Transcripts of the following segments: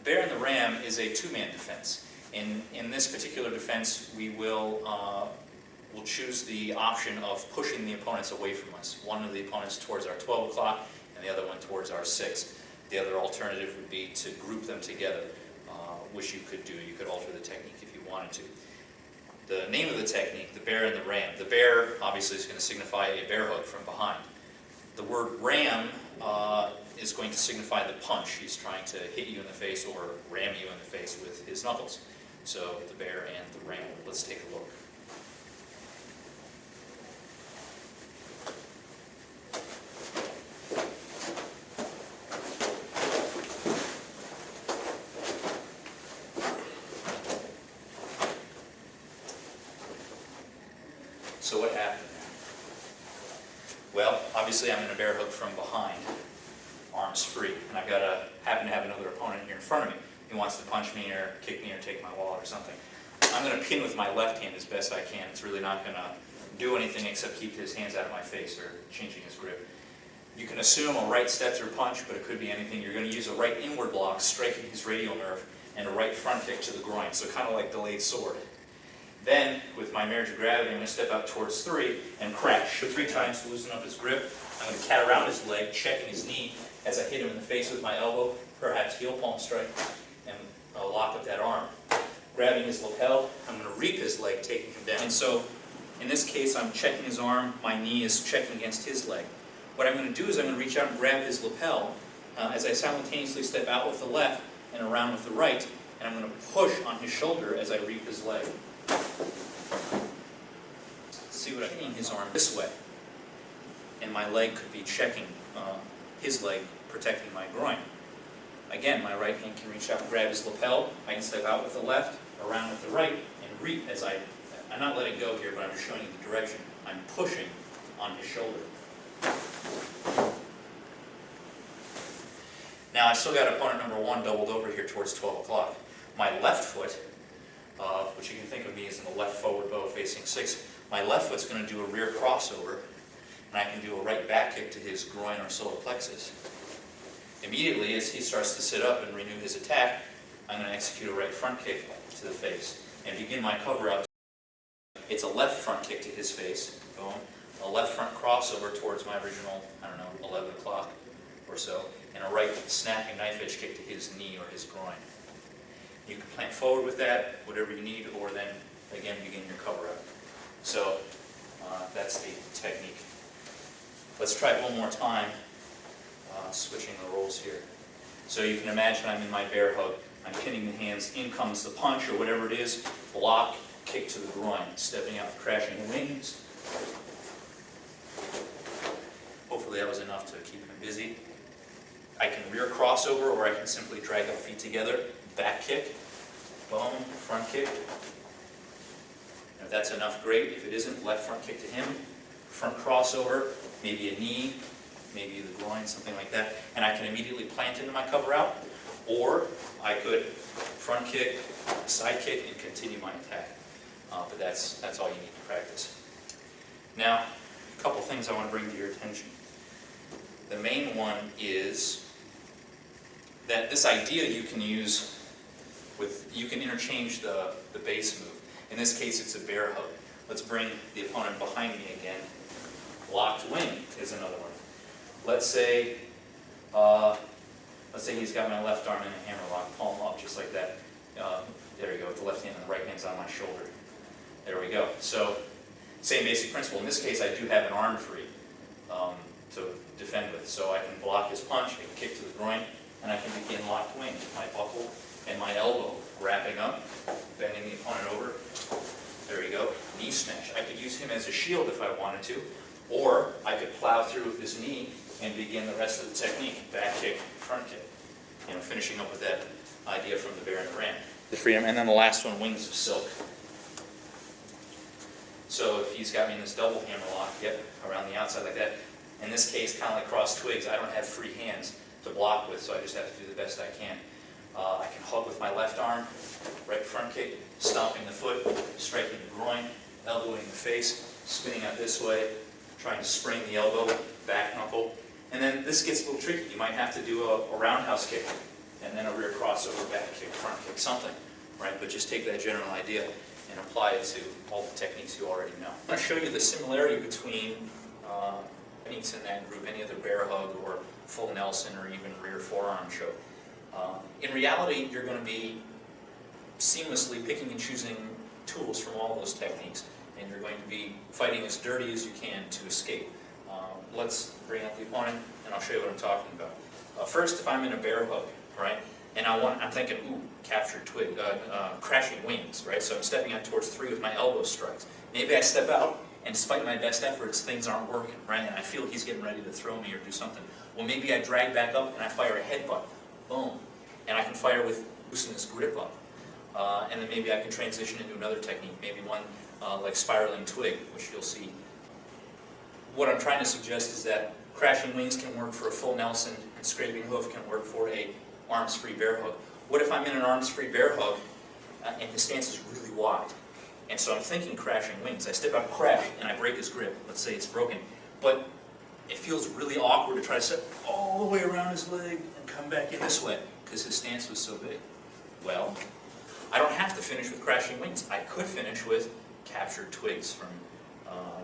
The bear and the ram is a two-man defense. In this particular defense, we'll choose the option of pushing the opponents away from us. One of the opponents towards our 12 o'clock and the other one towards our 6. The other alternative would be to group them together, which you could do. You could alter the technique if you wanted to. The name of the technique, the bear and the ram. The bear obviously is going to signify a bear hug from behind. The word ram is going to signify the punch. He's trying to hit you in the face or ram you in the face with his knuckles. So the bear and the ram. Let's take a look. So what happened there? Well, obviously I'm in a bear hug from behind, arms free, and I've got happen to have another opponent here in front of me. He wants to punch me or kick me or take my wallet or something. I'm going to pin with my left hand as best I can. It's really not going to do anything except keep his hands out of my face or changing his grip. You can assume a right step through punch, but it could be anything. You're going to use a right inward block, striking his radial nerve, and a right front kick to the groin, so kind of like delayed sword. Then, with my marriage of gravity, I'm going to step out towards 3 and crash. 3 times to loosen up his grip. I'm going to cat around his leg, checking his knee as I hit him in the face with my elbow, perhaps heel palm strike, and I'll lock up that arm. Grabbing his lapel, I'm going to reap his leg, taking him down. And so, in this case, I'm checking his arm, my knee is checking against his leg. What I'm going to do is I'm going to reach out and grab his lapel as I simultaneously step out with the left and around with the right, and I'm going to push on his shoulder as I reap his leg. See what I'm hitting his arm this way, and my leg could be checking his leg, protecting my groin. Again, my right hand can reach out and grab his lapel. I can step out with the left, around with the right, and reap as I'm not letting go here, but I'm just showing you the direction. I'm pushing on his shoulder. Now I still got opponent number 1 doubled over here towards 12 o'clock. My left foot, which you can think of me as in the left forward bow facing 6, my left foot's going to do a rear crossover, and I can do a right back kick to his groin or solar plexus. Immediately, as he starts to sit up and renew his attack, I'm going to execute a right front kick to the face and begin my cover out. It's a left front kick to his face, boom, a left front crossover towards my original, 11 o'clock or so, and a right snapping knife edge kick to his knee or his groin. You can plant forward with that, whatever you need, or then, again, begin your cover out. So, that's the technique. Let's try it one more time, switching the roles here. So you can imagine I'm in my bear hug. I'm pinning the hands, in comes the punch, or whatever it is, block, kick to the groin, stepping out, crashing the wings. Hopefully that was enough to keep him busy. I can rear crossover, or I can simply drag the feet together, back kick, boom, front kick. If that's enough, great. If it isn't, left front kick to him, front crossover, maybe a knee, maybe the groin, something like that, and I can immediately plant into my cover out, or I could front kick, side kick, and continue my attack. But that's all you need to practice. Now, a couple things I want to bring to your attention. The main one is that this idea you can use you can interchange the base move. In this case, it's a bear hug. Let's bring the opponent behind me again. Locked wing is another one. Let's say he's got my left arm in a hammerlock, palm up, just like that. There we go, with the left hand and the right hand's on my shoulder. There we go. So, same basic principle. In this case, I do have an arm free to defend with. So I can block his punch, I can kick to the groin, and I can begin locked wing. My buckle and my elbow wrapping up, bending the opponent over. There you go. Knee snatch. I could use him as a shield if I wanted to, or I could plow through with his knee and begin the rest of the technique. Back kick, front kick. Finishing up with that idea from the bear and the ram. The freedom, and then the last one, wings of silk. So if he's got me in this double hammerlock, around the outside like that. In this case, kind of like cross twigs, I don't have free hands to block with, so I just have to do the best I can. I can hug with my left arm, right front kick, stomping the foot, striking the groin, elbowing the face, spinning out this way, trying to spring the elbow, back knuckle. And then this gets a little tricky. You might have to do a roundhouse kick and then a rear crossover, back kick, front kick, something, right? But just take that general idea and apply it to all the techniques you already know. I'm going to show you the similarity between techniques in that group, any other bear hug or full Nelson or even rear forearm choke. In reality, you're going to be seamlessly picking and choosing tools from all those techniques, and you're going to be fighting as dirty as you can to escape. Let's bring up the opponent, and I'll show you what I'm talking about. First, if I'm in a bear hug, right, and I'm thinking, ooh, captured twig, crashing wings, right? So I'm stepping out towards 3 with my elbow strikes. Maybe I step out, and despite my best efforts, things aren't working, right? And I feel he's getting ready to throw me or do something. Well, maybe I drag back up and I fire a headbutt, boom, and I can fire with loosening his grip up. And then maybe I can transition into another technique, maybe one like spiraling twig, which you'll see. What I'm trying to suggest is that crashing wings can work for a full Nelson, and scraping hoof can work for a arms-free bear hug. What if I'm in an arms-free bear hug and his stance is really wide? And so I'm thinking crashing wings. I step out, crash, and I break his grip. Let's say it's broken. But it feels really awkward to try to step all the way around his leg and come back in this way because his stance was so big. Well, I don't have to finish with crashing wings. I could finish with captured twigs from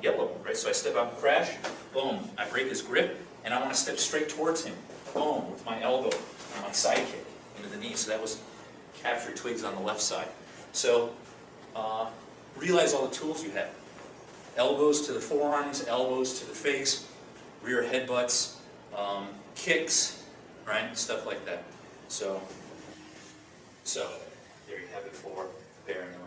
yellow, right? So I step out and crash, boom, I break his grip, and I want to step straight towards him, boom, with my elbow and my side kick into the knee. So that was captured twigs on the left side. So realize all the tools you have. Elbows to the forearms, elbows to the face, rear headbutts, kicks, right? Stuff like that. So there you have it for bear in the